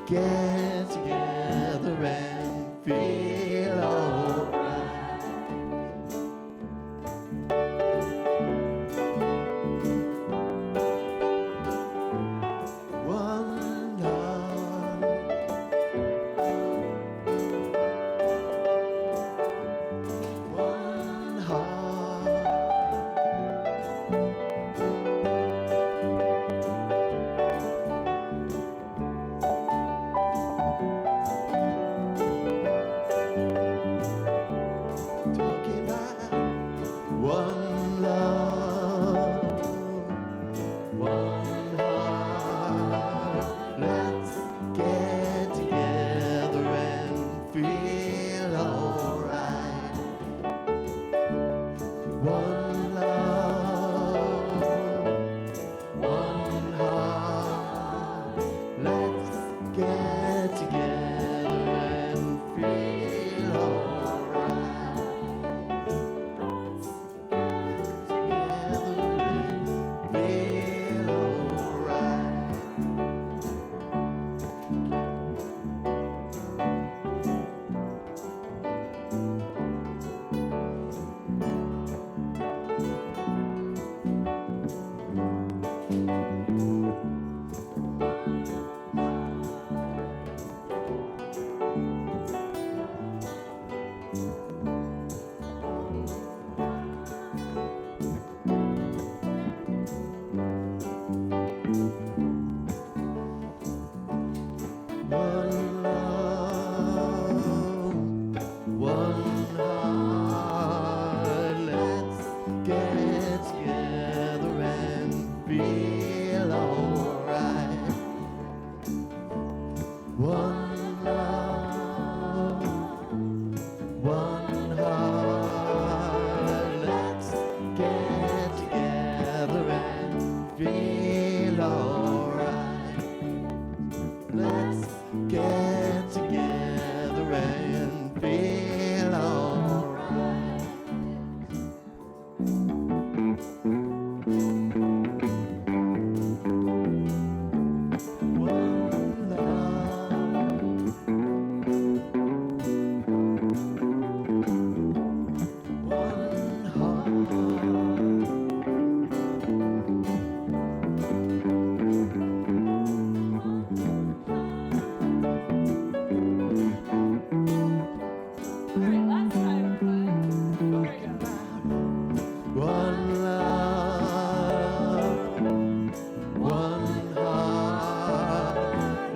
get together and feel alright. One heart, one heart. Talking about one love, one heart. Let's get together and feel alright. One love, one heart. Let's get together and feel alright. Together and feel alright. One love, one heart. Let's get together and feel alright. One love, one heart. Let's get together and feel alright. Let's get together and feel alright. One love, one All right, last time, bud. There you go. One love, one heart.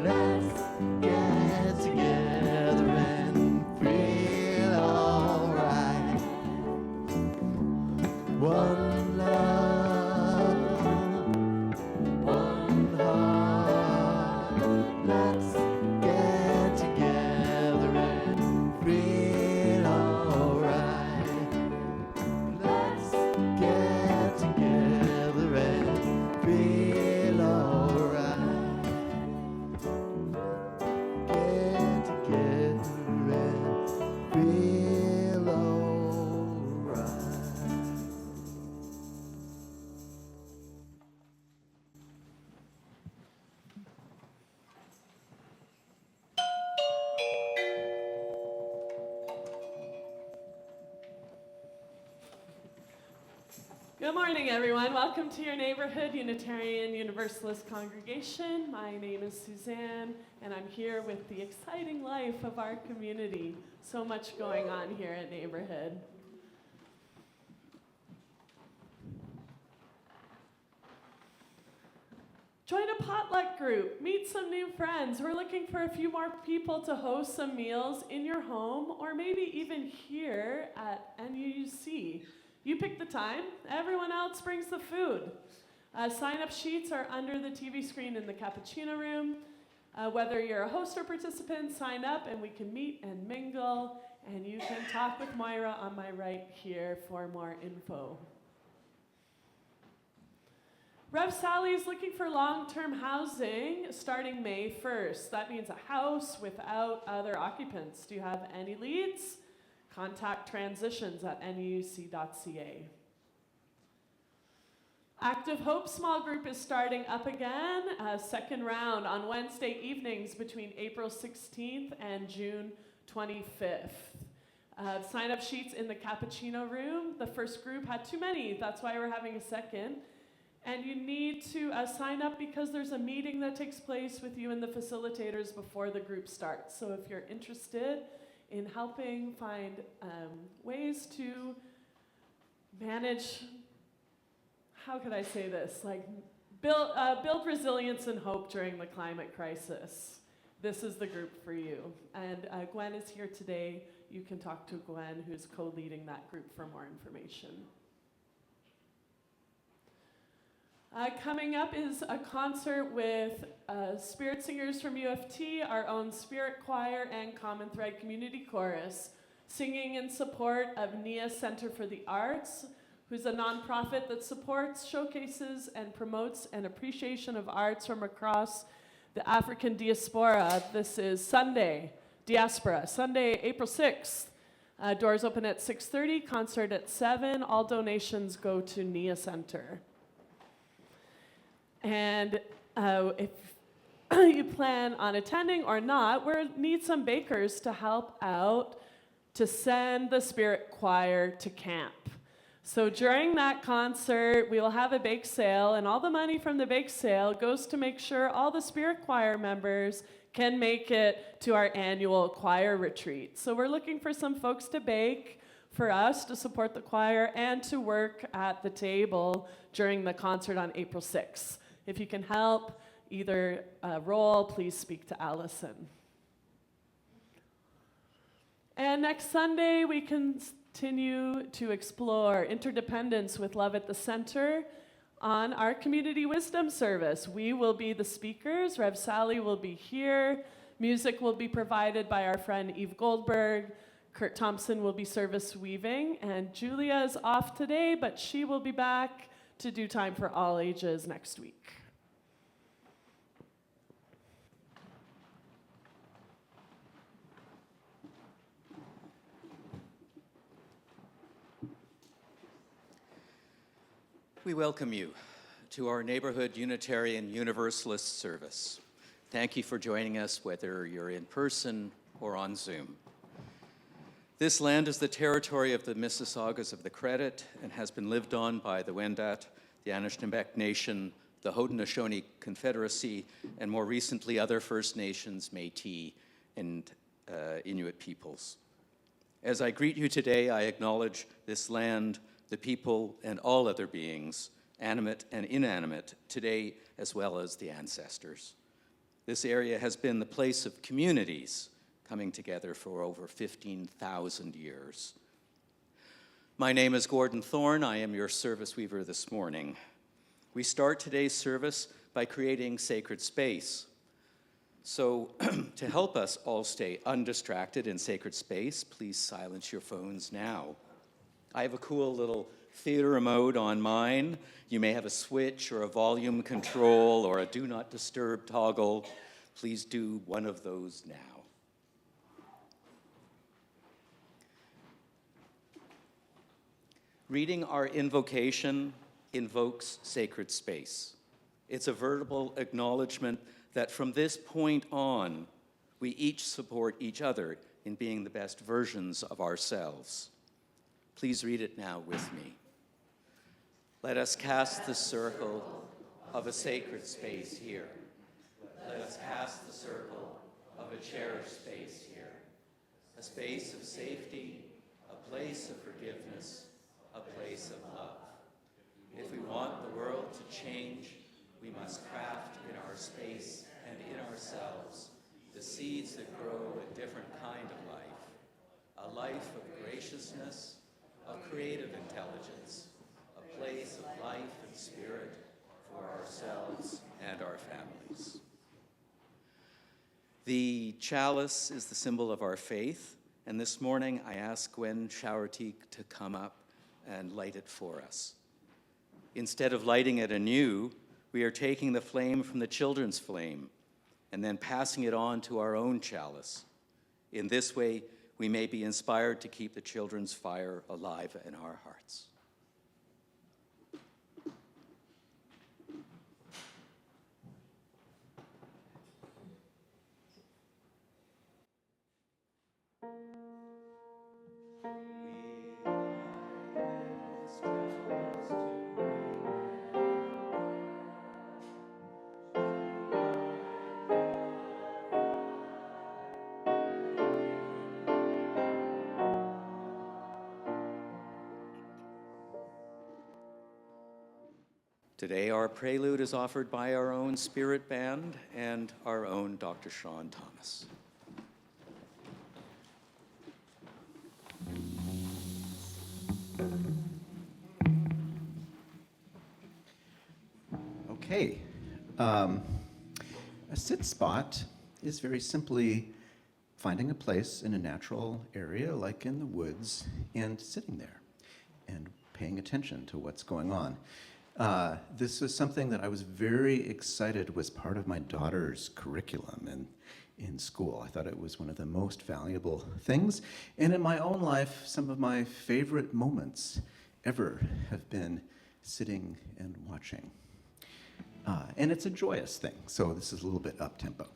Let's get together and feel alright. One love, one heart. Let's get together and feel alright. Let's get together and feel alright. Get together and feel alright. Good morning, everyone. Welcome to your neighborhood Unitarian Universalist congregation. My name is Suzanne, and I'm here with the exciting life of our community. So much going on here at Neighborhood. Join a potluck group, meet some new friends. We're looking for a few more people to host some meals in your home or maybe even here at NUUC. You pick the time, everyone else brings the food. Sign-up sheets are under the TV screen in the cappuccino room. Whether you're a host or participant, sign up and we can meet and mingle, and you can talk with Moira on my right here for more info. Rev Sally is looking for long-term housing starting May 1st. That means a house without other occupants. Do you have any leads? Contact transitions@nuc.ca. Active Hope small group is starting up again, second round on Wednesday evenings between April 16th and June 25th. Sign-up sheets in the cappuccino room. The first group had too many, that's why we're having a second. And you need to sign up because there's a meeting that takes place with you and the facilitators before the group starts. So if you're interested in helping find ways to manage, how could I say this? Like build resilience and hope during the climate crisis. This is the group for you. And Gwen is here today. You can talk to Gwen, who's co-leading that group, for more information. Coming up is a concert with spirit singers from UFT, our own spirit choir, and Common Thread Community Chorus, singing in support of NIA Center for the Arts, who's a nonprofit that supports, showcases, and promotes an appreciation of arts from across the African diaspora. This is Sunday, April 6th. Doors open at 6:30, concert at 7. All donations go to NIA Center. And if you plan on attending or not, we need some bakers to help out to send the spirit choir to camp. So during that concert, we will have a bake sale, and all the money from the bake sale goes to make sure all the spirit choir members can make it to our annual choir retreat. So we're looking for some folks to bake for us to support the choir and to work at the table during the concert on April 6th. If you can help either role, please speak to Allison. And next Sunday, we continue to explore interdependence with Love at the Center on our Community Wisdom service. We will be the speakers. Rev Sally will be here. Music will be provided by our friend Eve Goldberg. Kurt Thompson will be service weaving. And Julia is off today, but she will be back to do Time for All Ages next week. We welcome you to our Neighborhood Unitarian Universalist service. Thank you for joining us, whether you're in person or on Zoom. This land is the territory of the Mississaugas of the Credit and has been lived on by the Wendat, the Anishinaabeg Nation, the Haudenosaunee Confederacy, and more recently other First Nations, Métis, and Inuit peoples. As I greet you today, I acknowledge this land, the people, and all other beings, animate and inanimate, today as well as the ancestors. This area has been the place of communities coming together for over 15,000 years. My name is Gordon Thorne. I am your service weaver this morning. We start today's service by creating sacred space. So to help us all stay undistracted in sacred space, please silence your phones now. I have a cool little theater remote on mine. You may have a switch or a volume control or a do not disturb toggle. Please do one of those now. Reading our invocation invokes sacred space. It's a verbal acknowledgement that from this point on, we each support each other in being the best versions of ourselves. Please read it now with me. Let us cast the circle of a sacred space here. Let us cast the circle of a cherished space here. A space of safety, a place of forgiveness, a place of love. If we want the world to change, we must craft in our space and in ourselves the seeds that grow a different kind of life. A life of graciousness, of creative intelligence, a place of life and spirit for ourselves and our families. The chalice is the symbol of our faith, and this morning I ask Gwen Showerteak to come up and light it for us. Instead of lighting it anew, we are taking the flame from the children's flame and then passing it on to our own chalice. In this way, we may be inspired to keep the children's fire alive in our hearts. Today, our prelude is offered by our own spirit band and our own Dr. Sean Thomas. Okay. A sit spot is very simply finding a place in a natural area, like in the woods, and sitting there and paying attention to what's going on. This is something that I was very excited was part of my daughter's curriculum in school. I thought it was one of the most valuable things. And in my own life, some of my favorite moments ever have been sitting and watching. And it's a joyous thing, so this is a little bit up-tempo.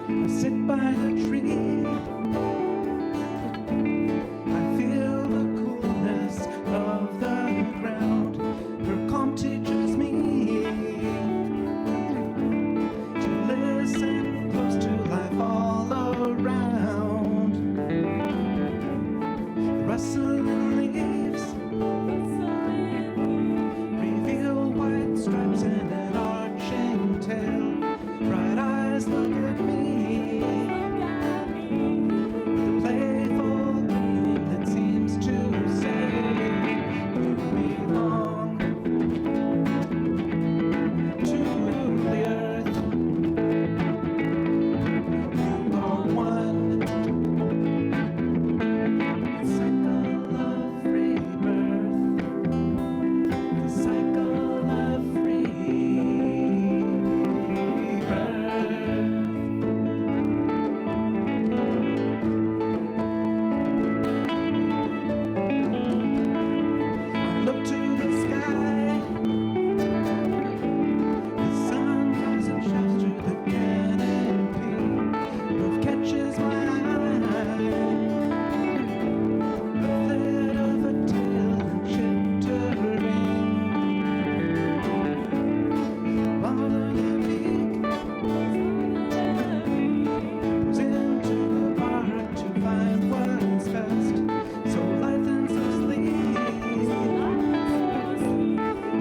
I sit by a tree. I feel the coolness of the ground. Her calm teaches me to listen close to life all around. The rustling leaves reveal white stripes and an arching tail. Bright eyes look at me with a playful gleam that seems to say, "You belong to the earth. You are one. The cycle of rebirth. The cycle of rebirth." I look to the sky. The sun comes and shouts through the canopy. Love catches my eye. A thread of a tail and chittering. While the beak goes into the bark to find what's best. So lithe and so sleek,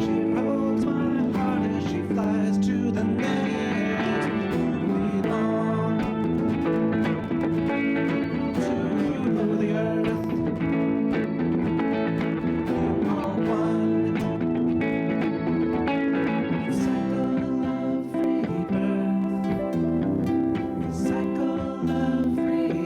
she rolls my heart as she flies to the nest. You belong to the earth. You are one. The cycle of rebirth. The cycle of rebirth.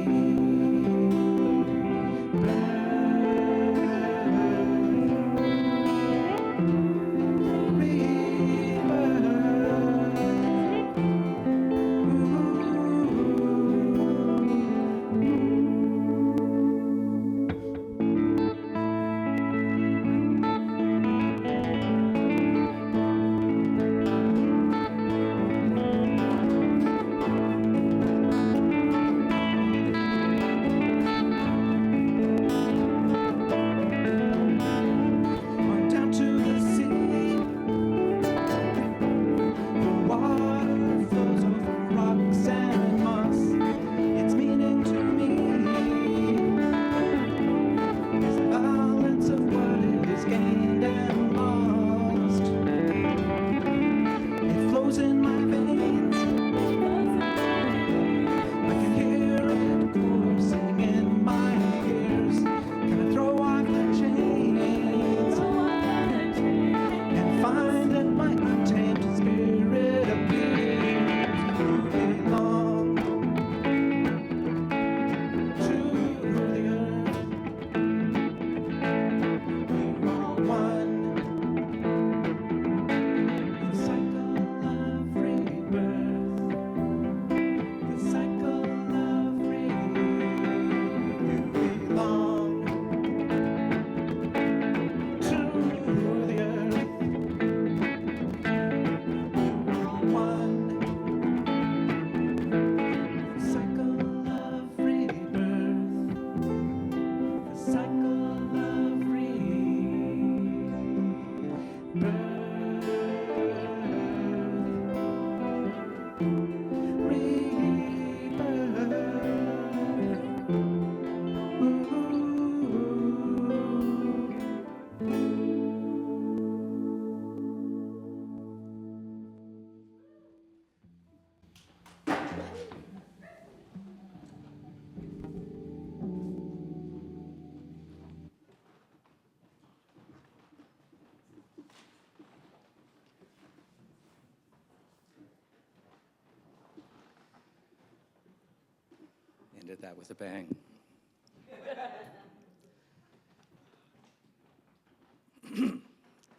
ended that with a bang.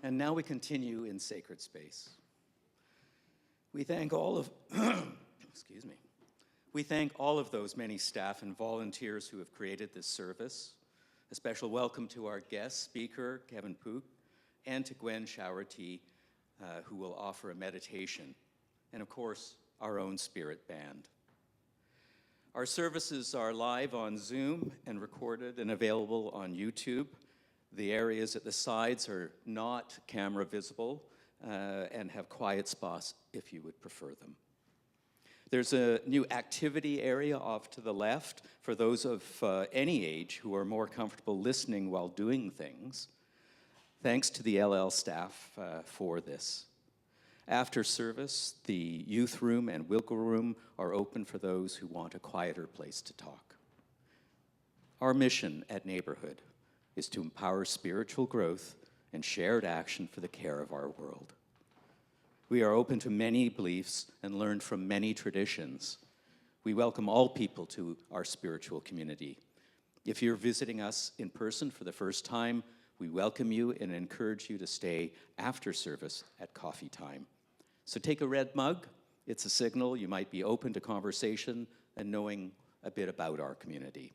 And now we continue in sacred space. We thank all of, excuse me. We thank all of those many staff and volunteers who have created this service. A special welcome to our guest speaker, Kevin Pook, and to Gwen Showerty, who will offer a meditation, and of course, our own spirit band. Our services are live on Zoom and recorded and available on YouTube. The areas at the sides are not camera visible and have quiet spots if you would prefer them. There's a new activity area off to the left for those of any age who are more comfortable listening while doing things. Thanks to the LL staff for this. After service, the youth room and wiggle room are open for those who want a quieter place to talk. Our mission at Neighborhood is to empower spiritual growth and shared action for the care of our world. We are open to many beliefs and learn from many traditions. We welcome all people to our spiritual community. If you're visiting us in person for the first time, we welcome you and encourage you to stay after service at coffee time. So take a red mug. It's a signal you might be open to conversation and knowing a bit about our community.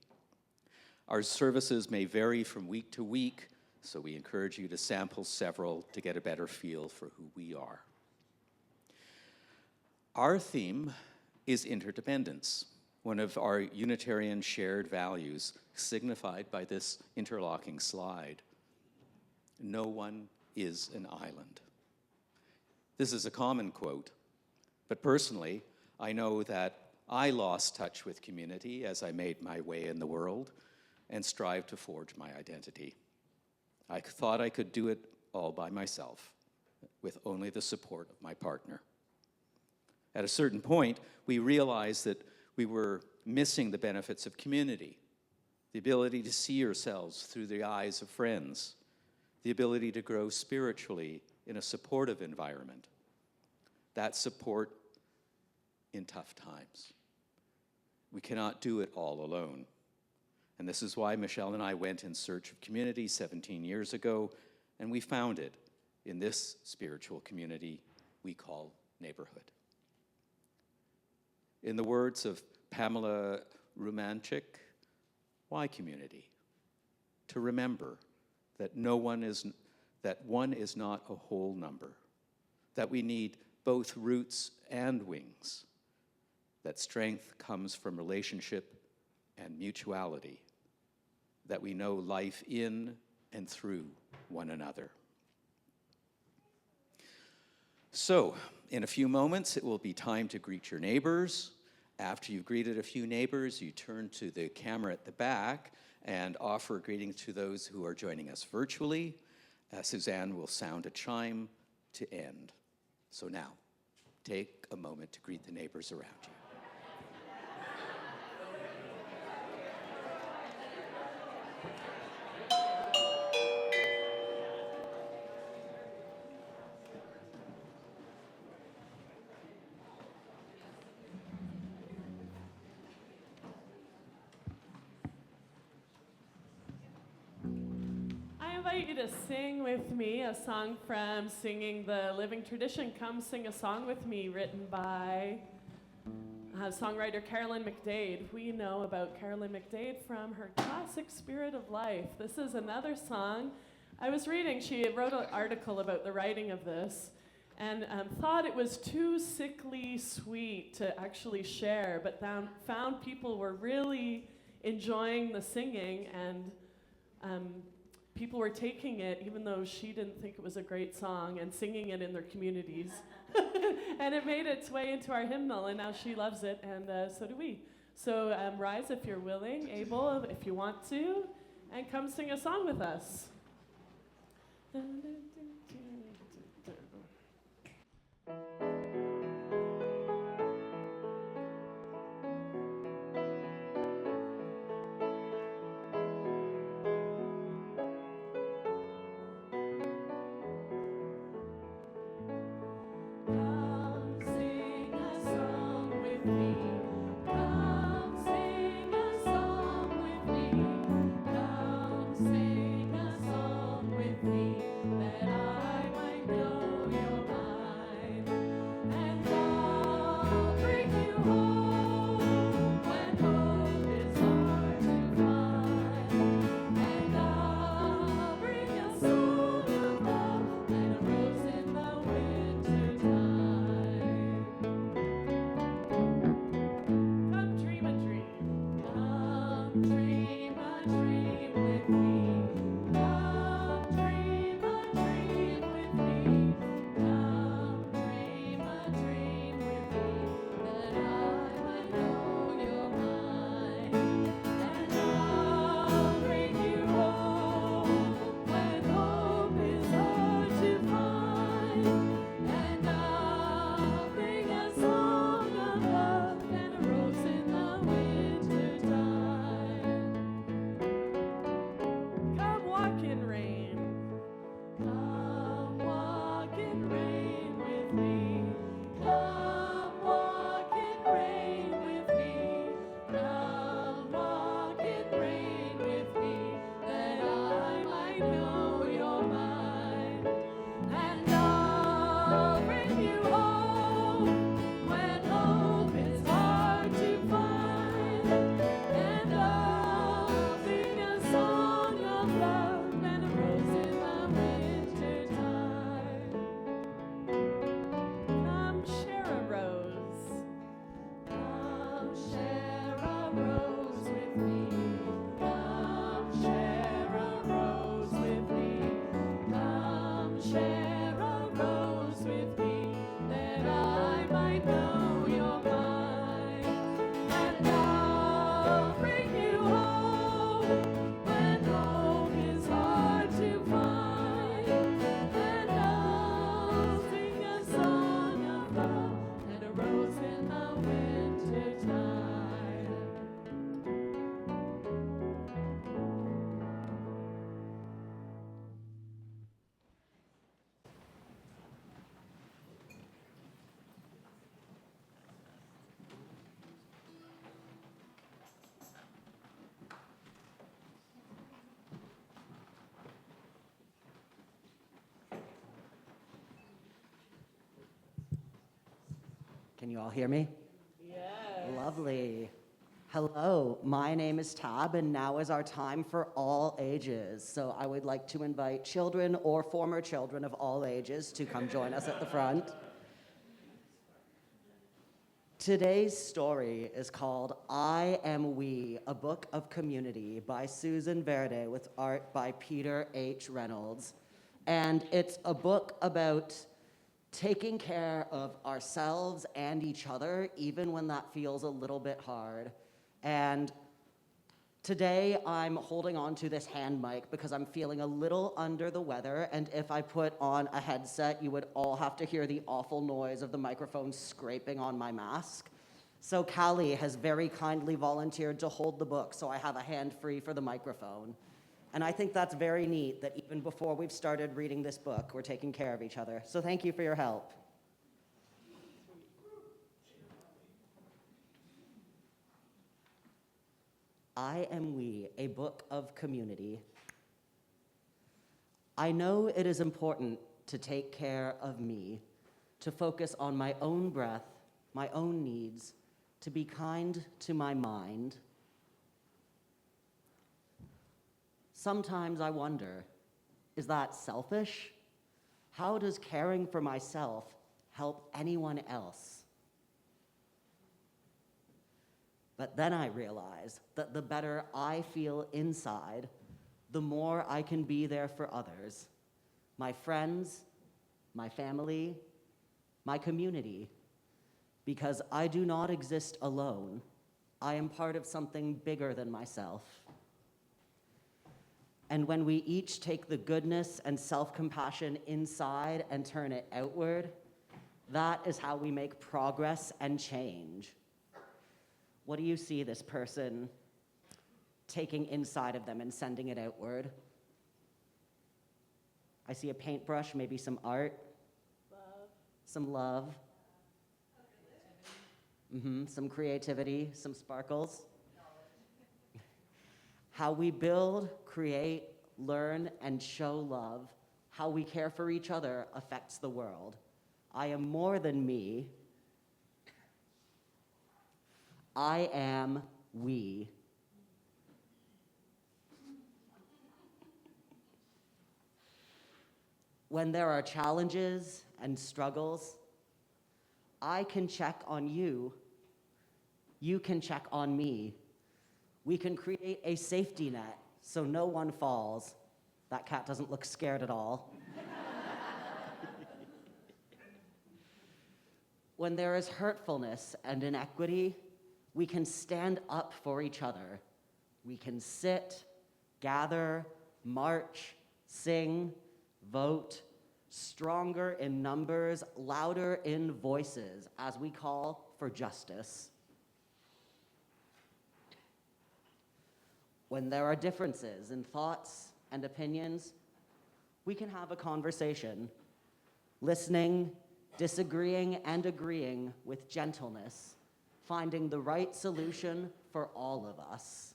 Our services may vary from week to week, so we encourage you to sample several to get a better feel for who we are. Our theme is interdependence, one of our Unitarian shared values signified by this interlocking slide. No one is an island. This is a common quote, but personally, I know that I lost touch with community as I made my way in the world and strived to forge my identity. I thought I could do it all by myself, with only the support of my partner. At a certain point, we realized that we were missing the benefits of community, the ability to see yourselves through the eyes of friends, the ability to grow spiritually in a supportive environment. That support in tough times. We cannot do it all alone. And this is why Michelle and I went in search of community 17 years ago, and we found it in this spiritual community we call Neighborhood. In the words of Pamela Rumanchik, why community? To remember that one is not a whole number, that we need both roots and wings, that strength comes from relationship and mutuality, that we know life in and through one another. So, in a few moments, it will be time to greet your neighbors. After you've greeted a few neighbors, you turn to the camera at the back and offer a greeting to those who are joining us virtually. Suzanne will sound a chime to end. So now, take a moment to greet the neighbors around you. I invite you to sing with me a song from Singing the Living Tradition. Come sing a song with me, written by songwriter Carolyn McDade. We know about Carolyn McDade from her classic Spirit of Life. This is another song. I was reading, she wrote an article about the writing of this and thought it was too sickly sweet to actually share, but found people were really enjoying the singing, and people were taking it, even though she didn't think it was a great song, and singing it in their communities. And it made its way into our hymnal, and now she loves it, and so do we. So rise if you're willing, able if you want to, and come sing a song with us. Come sing a song with me. Come sing a Can you all hear me? Yes. Lovely. Hello, my name is Tab, and now is our time for all ages. So I would like to invite children or former children of all ages to come join us at the front. Today's story is called I Am We, a Book of Community by Susan Verde with art by Peter H. Reynolds. And it's a book about taking care of ourselves and each other, even when that feels a little bit hard. And today I'm holding on to this hand mic because I'm feeling a little under the weather, and if I put on a headset, you would all have to hear the awful noise of the microphone scraping on my mask. So Callie has very kindly volunteered to hold the book so I have a hand free for the microphone. And I think that's very neat that even before we've started reading this book, we're taking care of each other. So thank you for your help. I Am We, a Book of Community. I know it is important to take care of me, to focus on my own breath, my own needs, to be kind to my mind. Sometimes I wonder, is that selfish? How does caring for myself help anyone else? But then I realize that the better I feel inside, the more I can be there for others, my friends, my family, my community, because I do not exist alone. I am part of something bigger than myself. And when we each take the goodness and self-compassion inside and turn it outward, that is how we make progress and change. What do you see this person taking inside of them and sending it outward? I see a paintbrush, maybe some art. Love. Some love. Some creativity, some sparkles. How we build, create, learn, and show love, how we care for each other affects the world. I am more than me. I am we. When there are challenges and struggles, I can check on you. You can check on me. We can create a safety net so no one falls. That cat doesn't look scared at all. When there is hurtfulness and inequity, we can stand up for each other. We can sit, gather, march, sing, vote, stronger in numbers, louder in voices, as we call for justice. When there are differences in thoughts and opinions, we can have a conversation, listening, disagreeing, and agreeing with gentleness, finding the right solution for all of us.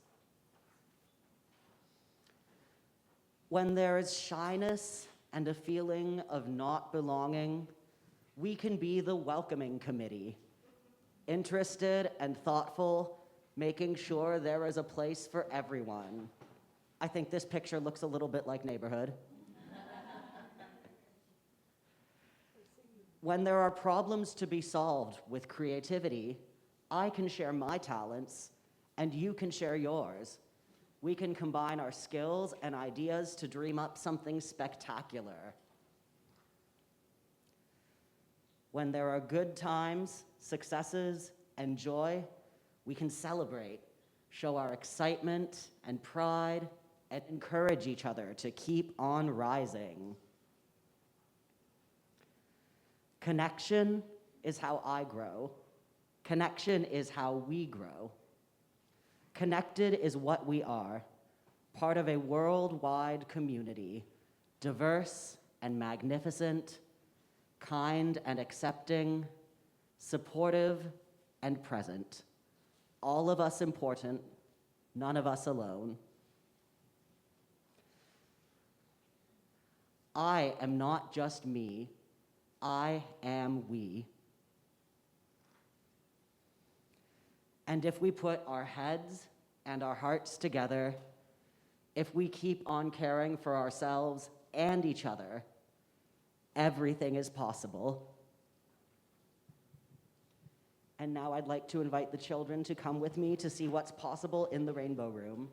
When there is shyness and a feeling of not belonging, we can be the welcoming committee, interested and thoughtful, making sure there is a place for everyone. I think this picture looks a little bit like neighborhood. When there are problems to be solved with creativity, I can share my talents, and you can share yours. We can combine our skills and ideas to dream up something spectacular. When there are good times, successes, and joy, we can celebrate, show our excitement and pride, and encourage each other to keep on rising. Connection is how I grow. Connection is how we grow. Connected is what we are, part of a worldwide community, diverse and magnificent, kind and accepting, supportive and present. All of us important, none of us alone. I am not just me, I am we. And if we put our heads and our hearts together, if we keep on caring for ourselves and each other, everything is possible. And now I'd like to invite the children to come with me to see what's possible in the Rainbow Room.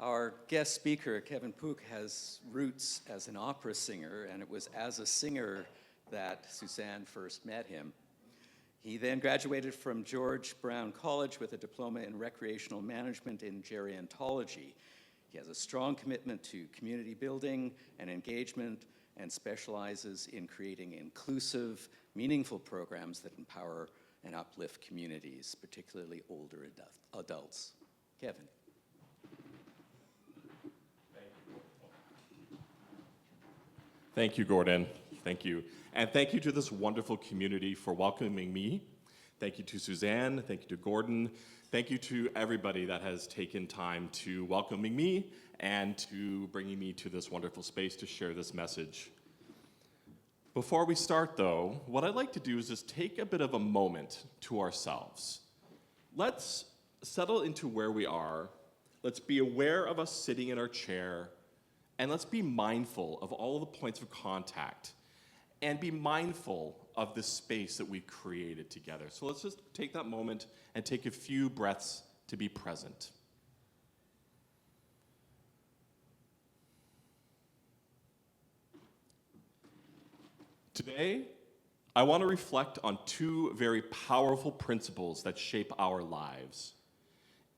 Our guest speaker, Kevin Pook, has roots as an opera singer, and it was as a singer that Suzanne first met him. He then graduated from George Brown College with a diploma in recreational management in gerontology. He has a strong commitment to community building and engagement and specializes in creating inclusive, meaningful programs that empower and uplift communities, particularly older adults. Kevin. Thank you, Gordon. Thank you. And thank you to this wonderful community for welcoming me. Thank you to Suzanne. Thank you to Gordon. Thank you to everybody that has taken time to welcoming me and to bringing me to this wonderful space to share this message. Before we start, though, what I'd like to do is just take a bit of a moment to ourselves. Let's settle into where we are. Let's be aware of us sitting in our chair. And let's be mindful of all the points of contact and be mindful of the space that we've created together. So let's just take that moment and take a few breaths to be present. Today, I want to reflect on two very powerful principles that shape our lives: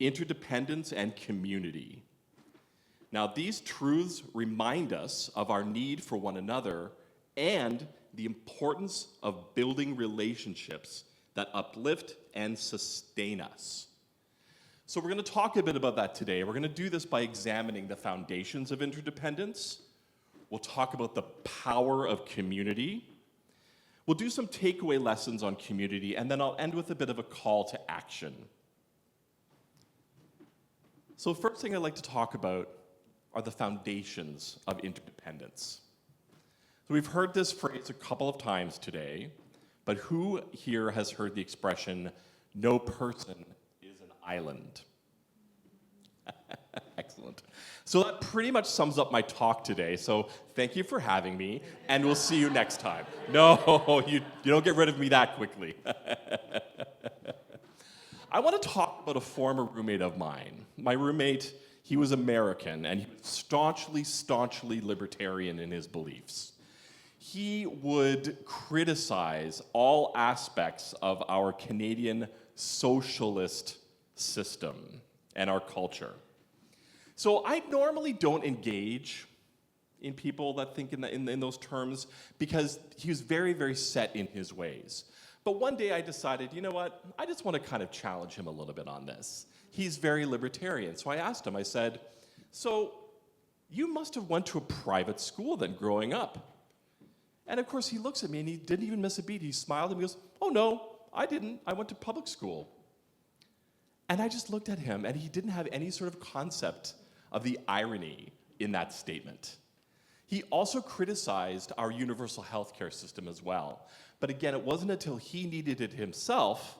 interdependence and community. Now, these truths remind us of our need for one another and the importance of building relationships that uplift and sustain us. So we're going to talk a bit about that today. We're going to do this by examining the foundations of interdependence. We'll talk about the power of community. We'll do some takeaway lessons on community, and then I'll end with a bit of a call to action. So first thing I'd like to talk about are the foundations of interdependence. So we've heard this phrase a couple of times today, but who here has heard the expression, no person is an island? Excellent. So that pretty much sums up my talk today, so thank you for having me, and we'll see you next time. No, you don't get rid of me that quickly. I want to talk about a former roommate of mine. My roommate, he was American, and he was staunchly libertarian in his beliefs. He would criticize all aspects of our Canadian socialist system and our culture. So I normally don't engage in people that think in those terms because he was very, very set in his ways. But one day I decided, you know what, I just want to kind of challenge him a little bit on this. He's very libertarian. So I asked him, I said, so you must have went to a private school then growing up. And of course he looks at me and he didn't even miss a beat. He smiled and he goes, oh no, I didn't. I went to public school. And I just looked at him and he didn't have any sort of concept of the irony in that statement. He also criticized our universal healthcare system as well. But again, it wasn't until he needed it himself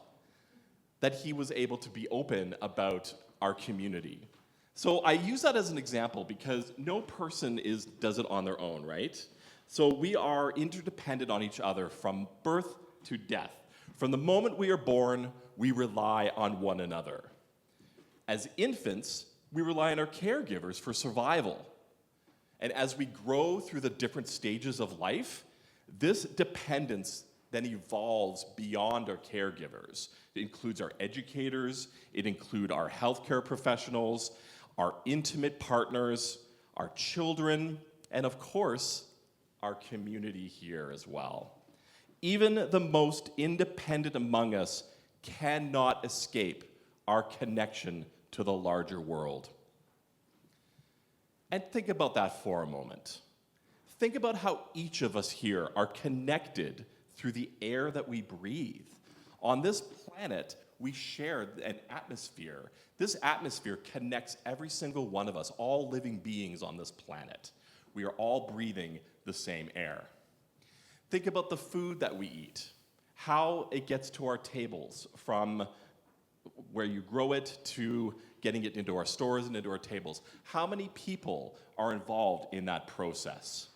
that he was able to be open about our community. So I use that as an example because no person does it on their own, right? So we are interdependent on each other from birth to death. From the moment we are born, we rely on one another. As infants, we rely on our caregivers for survival. And as we grow through the different stages of life, this dependence then evolves beyond our caregivers. It includes our educators, it includes our healthcare professionals, our intimate partners, our children, and of course, our community here as well. Even the most independent among us cannot escape our connection to the larger world. And think about that for a moment. Think about how each of us here are connected through the air that we breathe. On this planet, we share an atmosphere. This atmosphere connects every single one of us, all living beings on this planet. We are all breathing the same air. Think about the food that we eat, how it gets to our tables, from where you grow it to getting it into our stores and into our tables. How many people are involved in that process?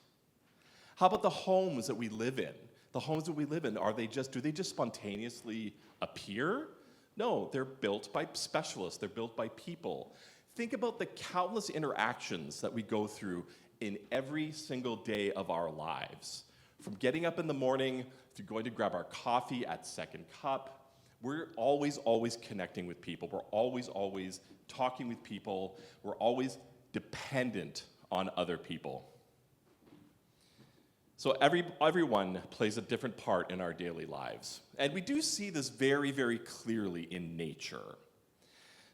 How about the homes that we live in? The homes that we live in, do they just spontaneously appear? No, they're built by specialists, they're built by people. Think about the countless interactions that we go through in every single day of our lives. From getting up in the morning to going to grab our coffee at Second Cup, we're always connecting with people. We're always talking with people. We're always dependent on other people. So everyone plays a different part in our daily lives. And we do see this very, very clearly in nature.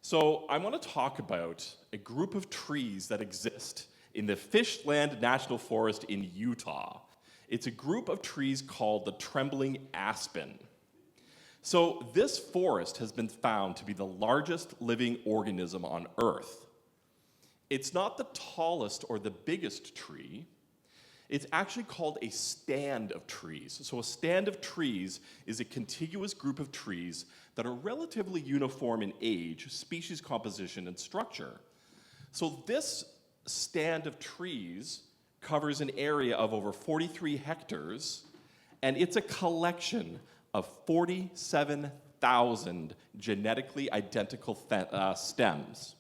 So I want to talk about a group of trees that exist in the Fishland National Forest in Utah. It's a group of trees called the trembling aspen. So this forest has been found to be the largest living organism on Earth. It's not the tallest or the biggest tree. It's actually called a stand of trees. So a stand of trees is a contiguous group of trees that are relatively uniform in age, species composition, and structure. So this stand of trees covers an area of over 43 hectares, and it's a collection of 47,000 genetically identical stems.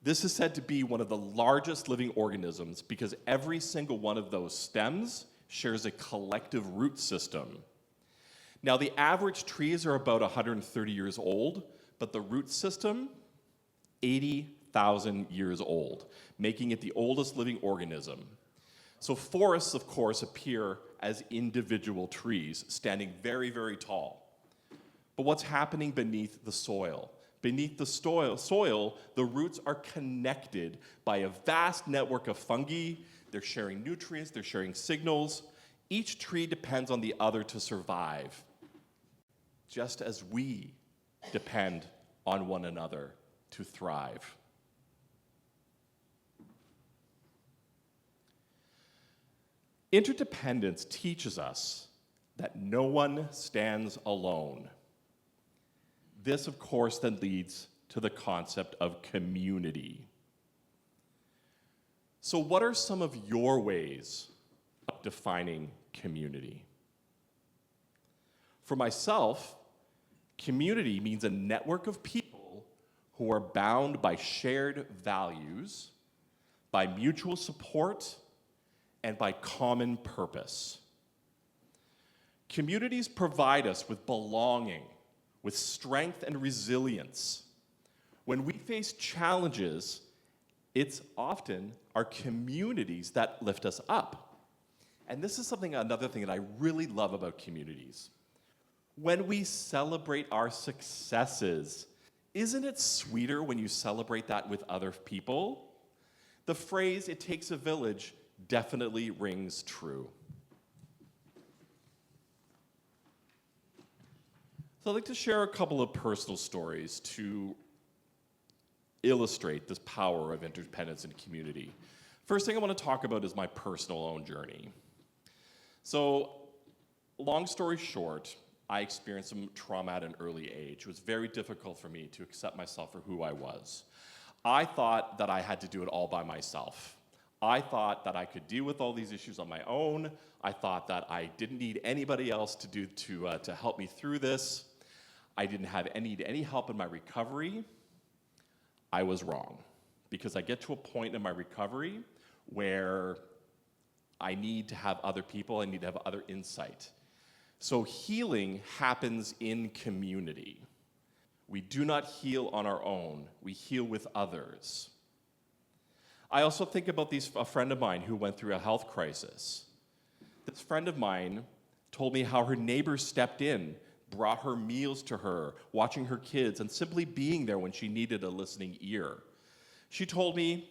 This is said to be one of the largest living organisms because every single one of those stems shares a collective root system. Now, the average trees are about 130 years old, but the root system, 80,000 years old, making it the oldest living organism. So forests, of course, appear as individual trees, standing very, very tall. But what's happening beneath the soil? Beneath the soil, the roots are connected by a vast network of fungi. They're sharing nutrients, they're sharing signals. Each tree depends on the other to survive, just as we depend on one another to thrive. Interdependence teaches us that no one stands alone. This, of course, then leads to the concept of community. So what are some of your ways of defining community? For myself, community means a network of people who are bound by shared values, by mutual support, and by common purpose. Communities provide us with belonging, with strength and resilience. When we face challenges, it's often our communities that lift us up. And this is another thing that I really love about communities. When we celebrate our successes, isn't it sweeter when you celebrate that with other people? The phrase, "it takes a village," definitely rings true. So I'd like to share a couple of personal stories to illustrate this power of interdependence and community. First thing I want to talk about is my personal own journey. So, long story short, I experienced some trauma at an early age. It was very difficult for me to accept myself for who I was. I thought that I had to do it all by myself. I thought that I could deal with all these issues on my own. I thought that I didn't need anybody else to help me through this. I didn't have any help in my recovery. I was wrong, because I get to a point in my recovery where I need to have other people, I need to have other insight. So healing happens in community. We do not heal on our own, we heal with others. I also think about a friend of mine who went through a health crisis. This friend of mine told me how her neighbors stepped in, brought her meals to her, watching her kids, and simply being there when she needed a listening ear. She told me,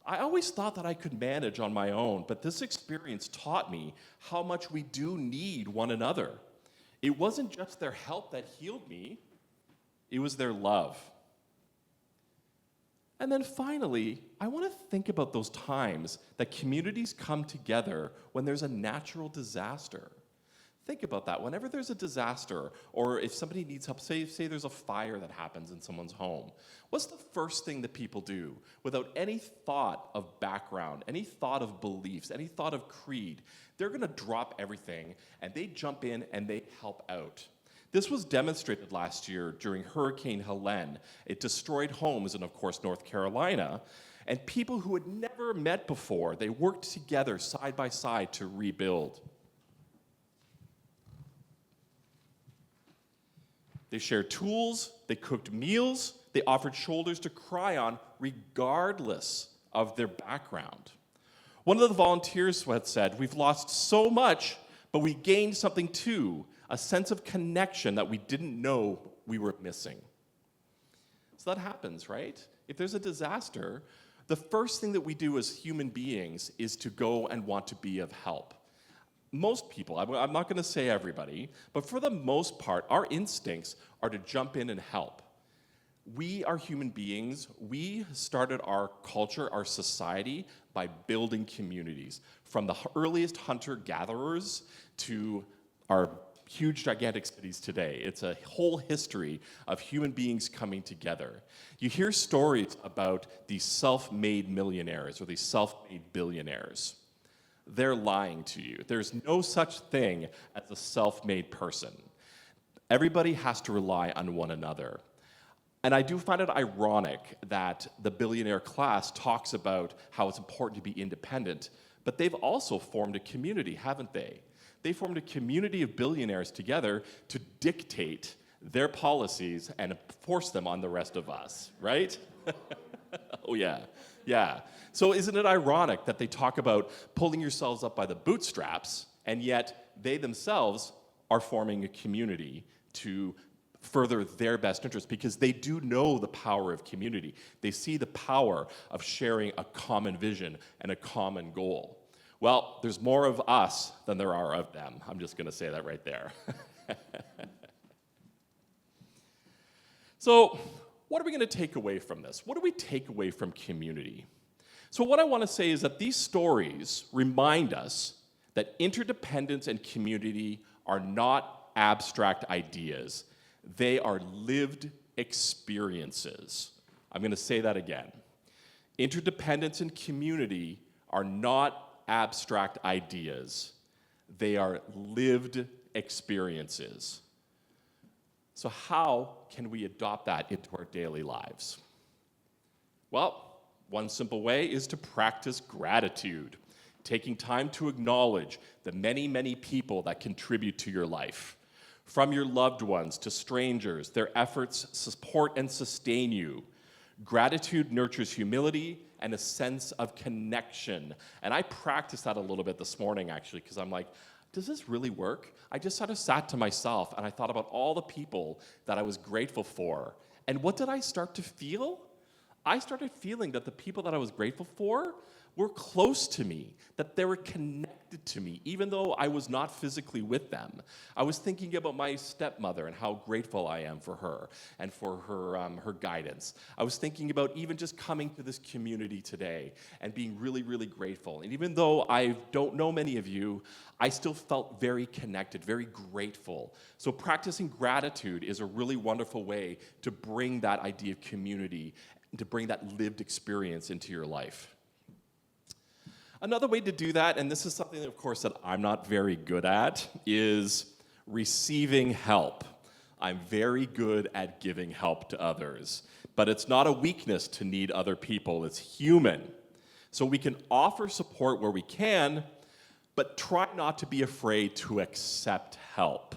I always thought that I could manage on my own, but this experience taught me how much we do need one another. It wasn't just their help that healed me, it was their love. And then finally, I want to think about those times that communities come together when there's a natural disaster. Think about that. Whenever there's a disaster, or if somebody needs help, say there's a fire that happens in someone's home, what's the first thing that people do without any thought of background, any thought of beliefs, any thought of creed? They're going to drop everything, and they jump in and they help out. This was demonstrated last year during Hurricane Helene. It destroyed homes in, of course, North Carolina, and people who had never met before, they worked together side by side to rebuild. They shared tools, they cooked meals, they offered shoulders to cry on regardless of their background. One of the volunteers had said, we've lost so much, but we gained something too, a sense of connection that we didn't know we were missing. So that happens, right? If there's a disaster, the first thing that we do as human beings is to go and want to be of help. Most people, I'm not going to say everybody, but for the most part, our instincts are to jump in and help. We are human beings. We started our culture, our society, by building communities. From the earliest hunter-gatherers to our huge, gigantic cities today. It's a whole history of human beings coming together. You hear stories about these self-made millionaires or these self-made billionaires. They're lying to you. There's no such thing as a self-made person. Everybody has to rely on one another. And I do find it ironic that the billionaire class talks about how it's important to be independent, but they've also formed a community, haven't they? They formed a community of billionaires together to dictate their policies and force them on the rest of us, right? Oh yeah, yeah. So isn't it ironic that they talk about pulling yourselves up by the bootstraps, and yet they themselves are forming a community to further their best interests because they do know the power of community. They see the power of sharing a common vision and a common goal. Well, there's more of us than there are of them. I'm just going to say that right there. So, what are we going to take away from this? What do we take away from community? So what I want to say is that these stories remind us that interdependence and community are not abstract ideas. They are lived experiences. I'm going to say that again. Interdependence and community are not abstract ideas. They are lived experiences. So how can we adopt that into our daily lives? Well, one simple way is to practice gratitude, taking time to acknowledge the many, many people that contribute to your life. From your loved ones to strangers, their efforts support and sustain you. Gratitude nurtures humility and a sense of connection. And I practiced that a little bit this morning, actually, because I'm like, does this really work? I just sort of sat to myself and I thought about all the people that I was grateful for. And what did I start to feel? I started feeling that the people that I was grateful for were close to me, that they were connected to me, even though I was not physically with them. I was thinking about my stepmother and how grateful I am for her and for her guidance. I was thinking about even just coming to this community today and being really, really grateful. And even though I don't know many of you, I still felt very connected, very grateful. So practicing gratitude is a really wonderful way to bring that idea of community, to bring that lived experience into your life. Another way to do that, and this is something, of course, that I'm not very good at, is receiving help. I'm very good at giving help to others, but it's not a weakness to need other people. It's human. So we can offer support where we can, but try not to be afraid to accept help.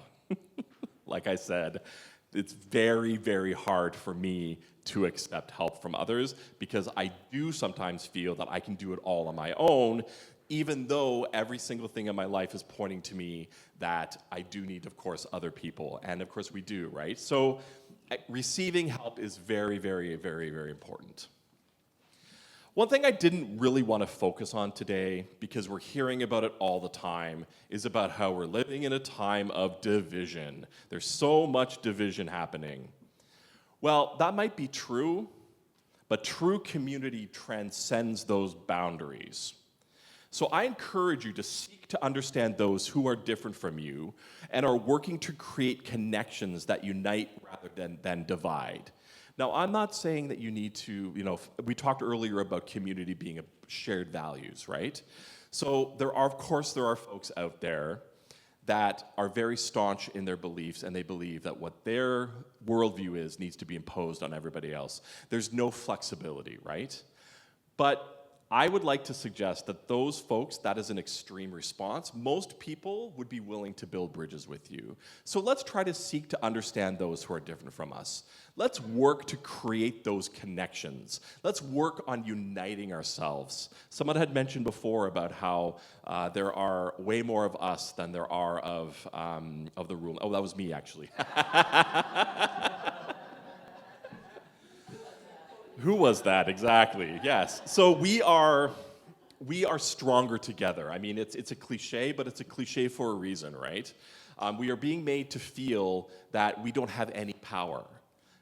Like I said, it's very, very hard for me to accept help from others because I do sometimes feel that I can do it all on my own, even though every single thing in my life is pointing to me that I do need, of course, other people. And of course we do, right? So receiving help is very, very, very, very important. One thing I didn't really want to focus on today, because we're hearing about it all the time, is about how we're living in a time of division. There's so much division happening. Well, that might be true, but true community transcends those boundaries. So I encourage you to seek to understand those who are different from you and are working to create connections that unite rather than divide. Now, I'm not saying that you need to, we talked earlier about community being a shared values, right? So there are folks out there that are very staunch in their beliefs, and they believe that what their worldview is needs to be imposed on everybody else. There's no flexibility, right? But I would like to suggest that those folks, that is an extreme response. Most people would be willing to build bridges with you. So let's try to seek to understand those who are different from us. Let's work to create those connections. Let's work on uniting ourselves. Someone had mentioned before about how there are way more of us than there are of the rule. Oh, that was me, actually. Who was that exactly? Yes. So we are stronger together. I mean, it's a cliche, but it's a cliche for a reason, right? We are being made to feel that we don't have any power.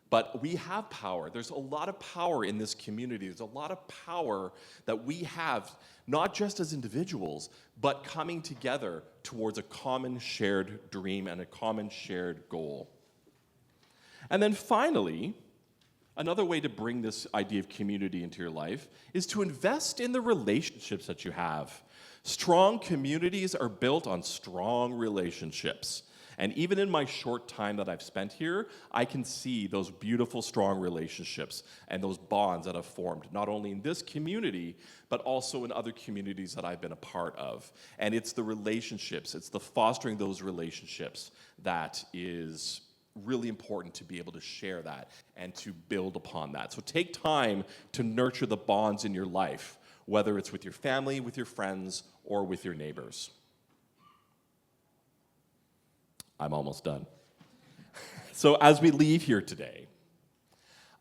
But we have power. There's a lot of power in this community. There's a lot of power that we have, not just as individuals, but coming together towards a common shared dream and a common shared goal. And then finally, another way to bring this idea of community into your life is to invest in the relationships that you have. Strong communities are built on strong relationships. And even in my short time that I've spent here, I can see those beautiful, strong relationships and those bonds that have formed, not only in this community, but also in other communities that I've been a part of. And it's the relationships, it's the fostering those relationships that is really important to be able to share that and to build upon that. So take time to nurture the bonds in your life, whether it's with your family, with your friends, or with your neighbors. I'm almost done. So as we leave here today,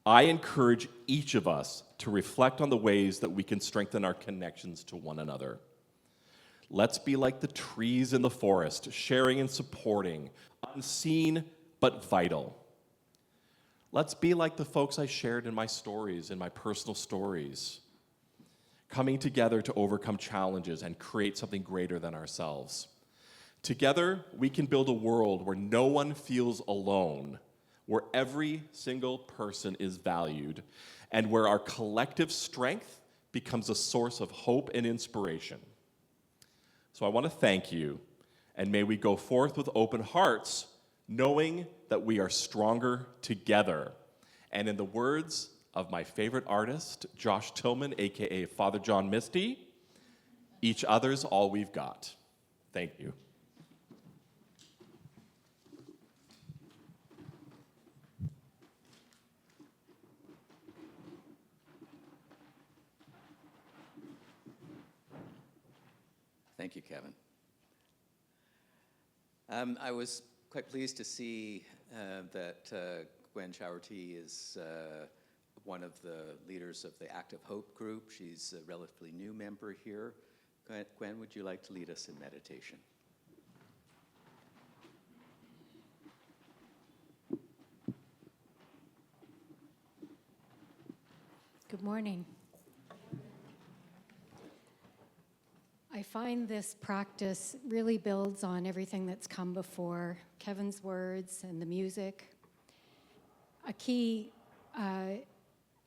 I encourage each of us to reflect on the ways that we can strengthen our connections to one another. Let's be like the trees in the forest, sharing and supporting, unseen but vital. Let's be like the folks I shared in my stories, in my personal stories, coming together to overcome challenges and create something greater than ourselves. Together, we can build a world where no one feels alone, where every single person is valued, and where our collective strength becomes a source of hope and inspiration. So I want to thank you, and may we go forth with open hearts, knowing that we are stronger together. And in the words of my favorite artist, Josh Tillman, aka Father John Misty, each other's all we've got. Thank you. Thank you, Kevin. I was quite pleased to see that Gwen Chowerty is one of the leaders of the Active Hope group. She's a relatively new member here. Gwen, would you like to lead us in meditation? Good morning. I find this practice really builds on everything that's come before, Kevin's words and the music. A key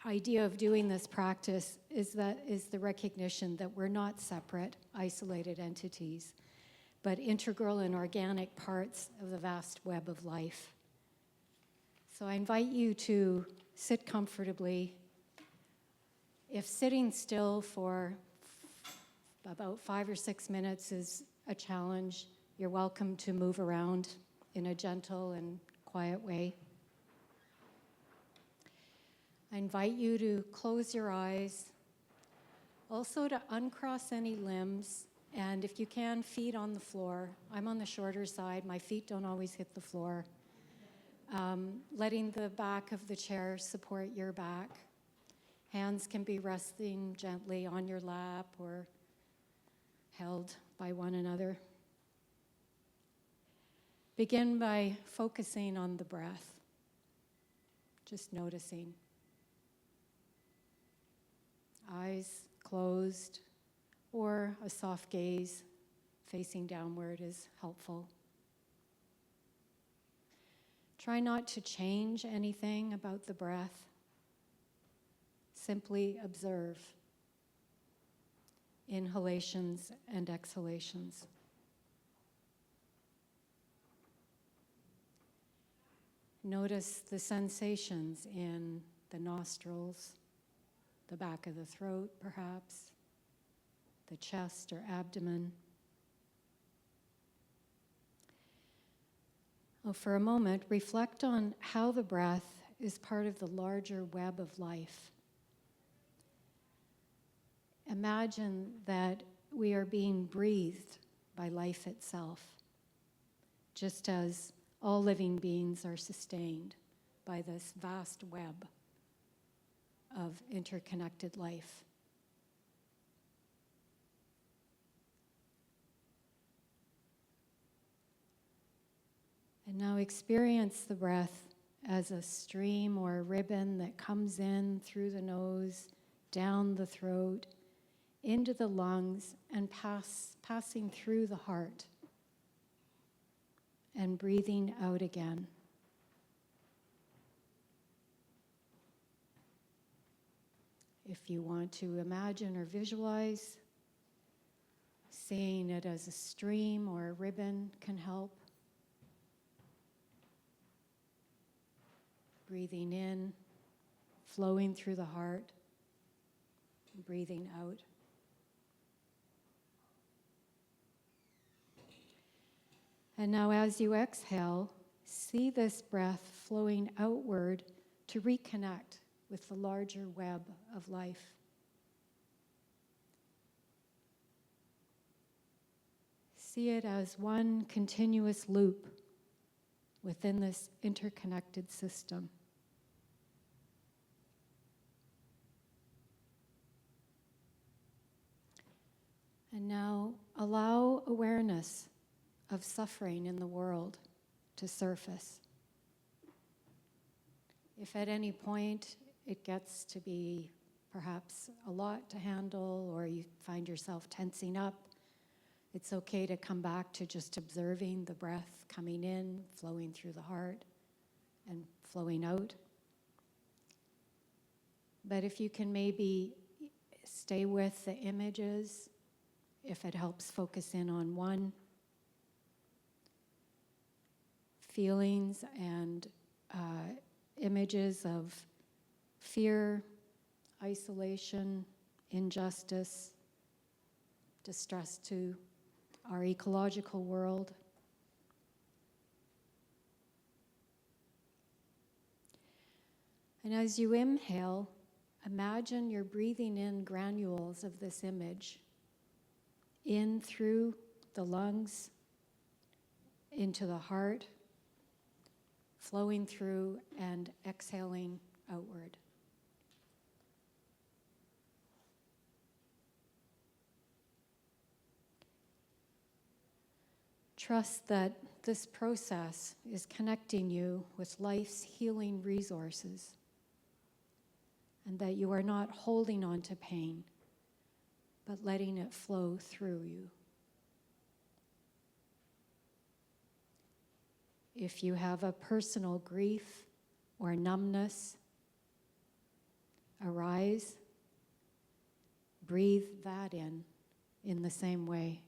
idea of doing this practice is the recognition that we're not separate, isolated entities, but integral and organic parts of the vast web of life. So I invite you to sit comfortably. If sitting still for about 5 or 6 minutes is a challenge, you're welcome to move around in a gentle and quiet way. I invite you to close your eyes Also to uncross any limbs, and if you can, feet on the floor. I'm on the shorter side. My feet don't always hit the floor. Letting the back of the chair support your back. Hands can be resting gently on your lap or held by one another. Begin by focusing on the breath, just noticing. Eyes closed, or a soft gaze facing downward is helpful. Try not to change anything about the breath. Simply observe inhalations and exhalations. Notice the sensations in the nostrils, the back of the throat, perhaps, the chest or abdomen. Well, for a moment, reflect on how the breath is part of the larger web of life. Imagine that we are being breathed by life itself, just as all living beings are sustained by this vast web of interconnected life. And now experience the breath as a stream or a ribbon that comes in through the nose, down the throat, into the lungs, and passing through the heart, and breathing out again. If you want to imagine or visualize, seeing it as a stream or a ribbon can help. Breathing in, flowing through the heart, breathing out. And now as you exhale, see this breath flowing outward to reconnect with the larger web of life. See it as one continuous loop within this interconnected system. And now allow awareness of suffering in the world to surface. If at any point it gets to be perhaps a lot to handle, or you find yourself tensing up, it's okay to come back to just observing the breath coming in, flowing through the heart, and flowing out. But if you can maybe stay with the images, if it helps focus in on one, feelings and images of fear, isolation, injustice, distress to our ecological world. And as you inhale, imagine you're breathing in granules of this image in through the lungs, into the heart, flowing through and exhaling outward. Trust that this process is connecting you with life's healing resources, and that you are not holding on to pain, but letting it flow through you. If you have a personal grief or numbness arise, breathe that in the same way.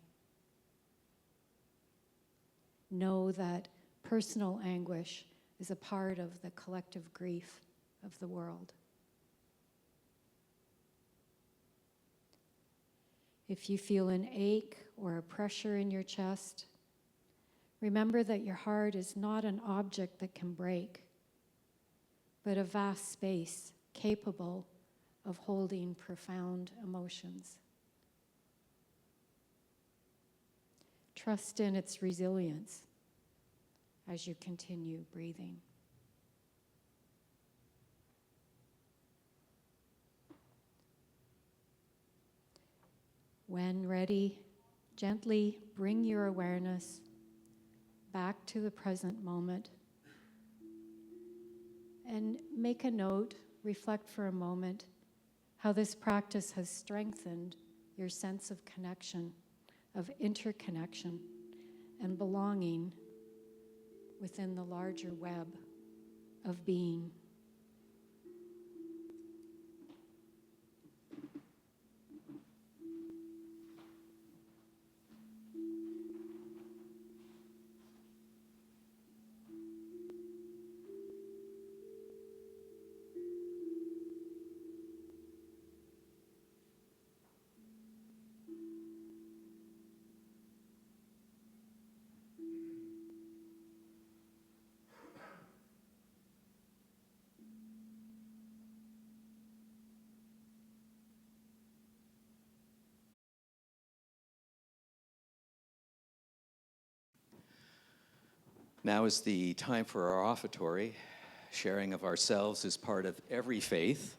Know that personal anguish is a part of the collective grief of the world. If you feel an ache or a pressure in your chest, remember that your heart is not an object that can break, but a vast space capable of holding profound emotions. Trust in its resilience as you continue breathing. When ready, gently bring your awareness back to the present moment and make a note, reflect for a moment how this practice has strengthened your sense of connection, of interconnection, and belonging within the larger web of being. Now is the time for our offertory. Sharing of ourselves is part of every faith.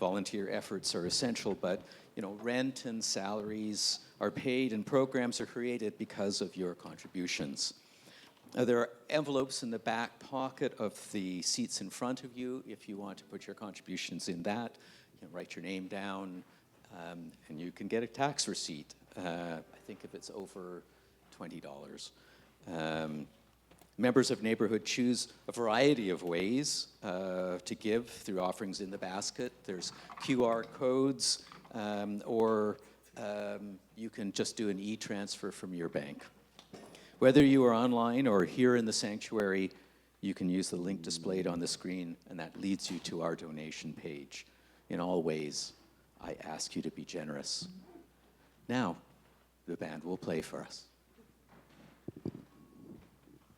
Volunteer efforts are essential, but rent and salaries are paid and programs are created because of your contributions. There are envelopes in the back pocket of the seats in front of you. If you want to put your contributions in that, you can write your name down, and you can get a tax receipt. I think if it's over $20. Members of Neighborhood choose a variety of ways to give through offerings in the basket. There's QR codes, or you can just do an e-transfer from your bank. Whether you are online or here in the sanctuary, you can use the link displayed on the screen, and that leads you to our donation page. In all ways, I ask you to be generous. Now, the band will play for us.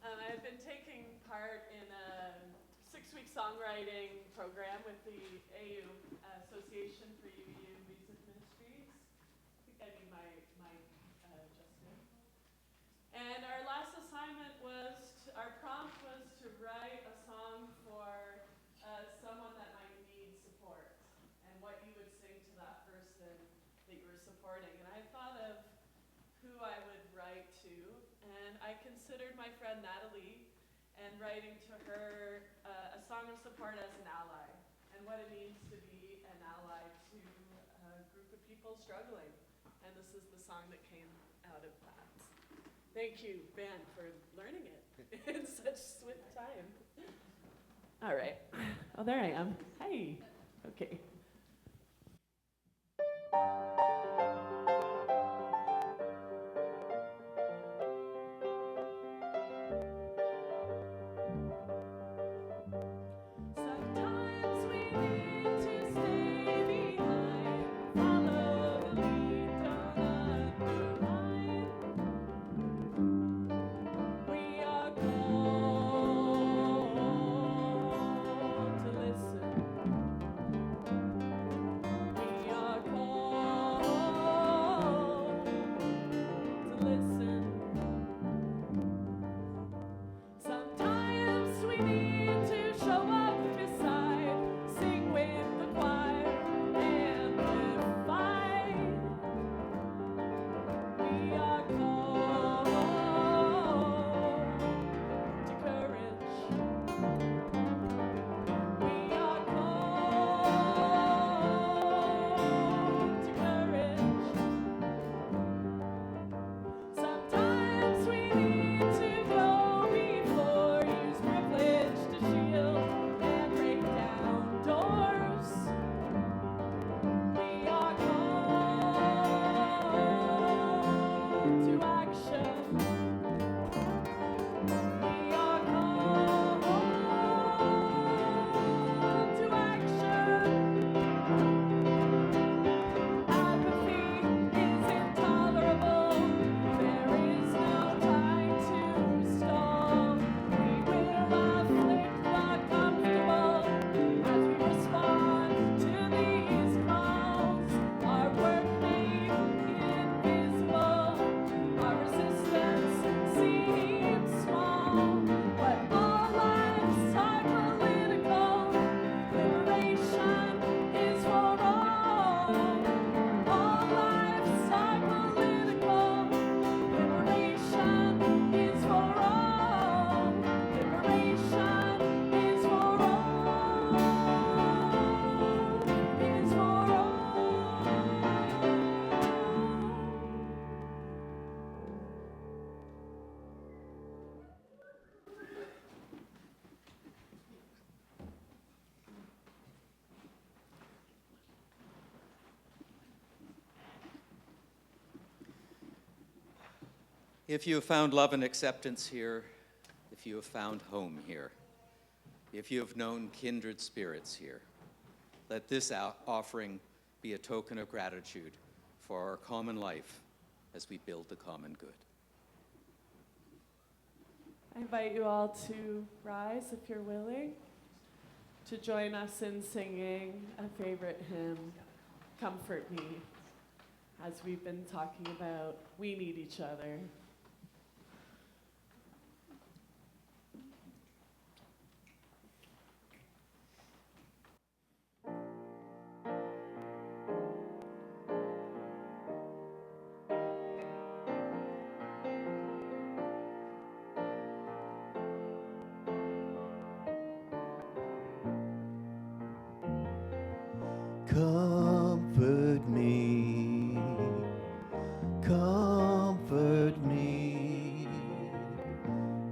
I've been taking part in a 6-week songwriting program with the AU, Association for UU Music Ministries. I think I need my mic adjusted. And our last assignment our prompt was to write a song for someone that might need support, and what you would sing to that person that you were supporting. And I thought of who I would write to, and I considered my friend Natalie and writing to her a song of support as an ally, and what it means to be an ally to a group of people struggling. And this is the song that came out of that. Thank you, Ben, for learning it in such swift time. All right. Oh, there I am. Hey. Okay. Sometimes we need to stay behind, follow the lead, don't undermine. We are called to listen. We are called If you have found love and acceptance here, if you have found home here, if you have known kindred spirits here, let this offering be a token of gratitude for our common life as we build the common good. I invite you all to rise if you're willing, to join us in singing a favorite hymn, Comfort Me, as we've been talking about, we need each other. Comfort me, comfort me,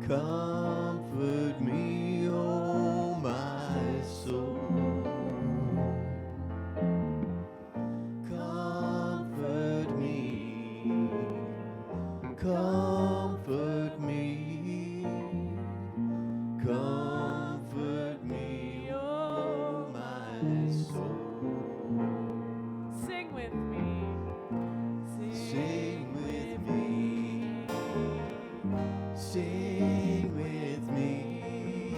comfort me, oh my soul. Comfort me, comfort me, comfort me, oh my soul. Sing with me. Sing with me, sing with me,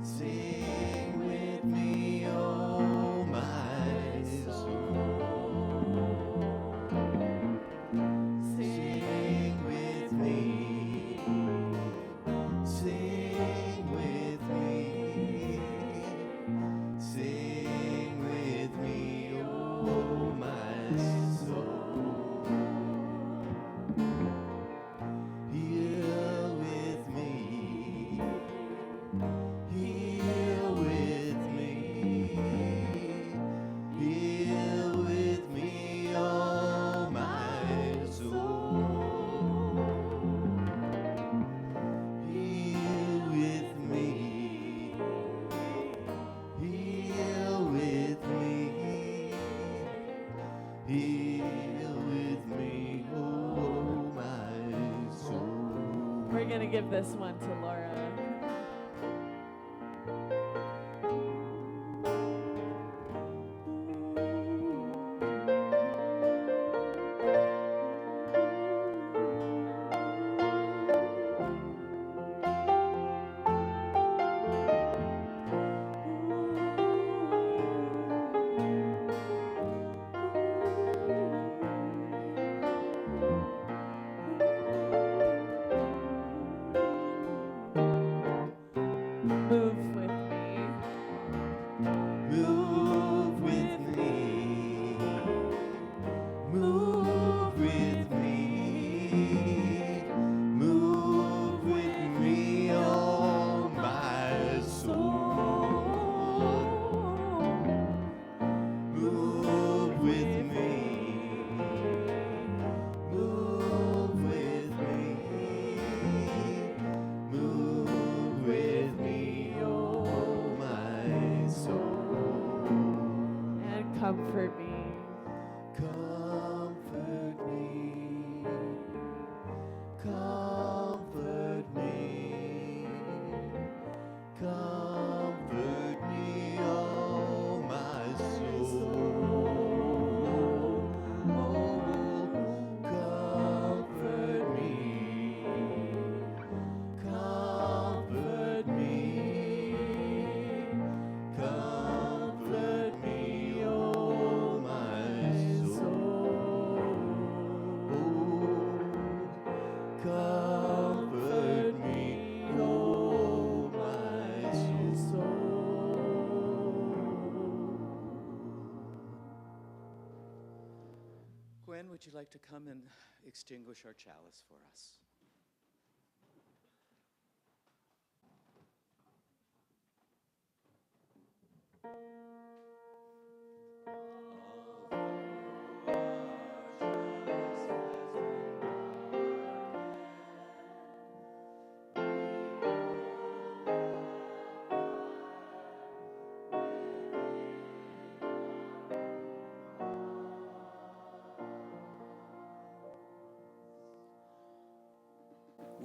sing with me, oh my soul. Sing with me, sing with me, sing with me, oh my soul. Here with me, here with me, here with me, oh my soul. Here with me, here with me, here with me, oh my soul. We're going to give this one to Laura. Move with me. Move with me, move with me, move with me, oh my soul. Move with me, move with me, move with me, oh my soul. And comfort me. Comfort me, comfort me, comfort me, oh my soul. Oh, comfort me, comfort me, comfort me, oh my soul. Comfort me, oh my soul. Gwen, would you like to come and extinguish our chalice for us?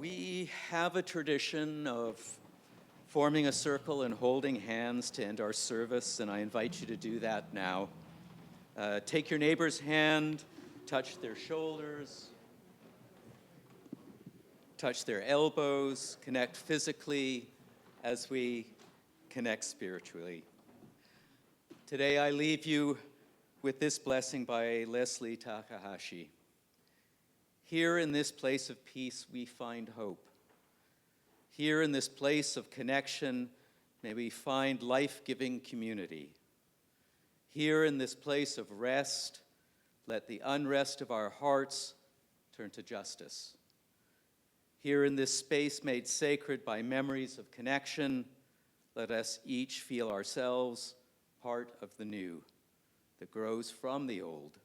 We have a tradition of forming a circle and holding hands to end our service, and I invite you to do that now. Take your neighbor's hand, touch their shoulders, touch their elbows, connect physically as we connect spiritually. Today I leave you with this blessing by Leslie Takahashi. Here in this place of peace we find hope. Here in this place of connection may we find life-giving community. Here in this place of rest, let the unrest of our hearts turn to justice. Here in this space made sacred by memories of connection, let us each feel ourselves part of the new that grows from the old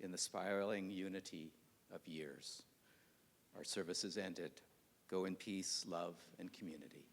in the spiraling unity of years. Our service is ended. Go in peace, love, and community.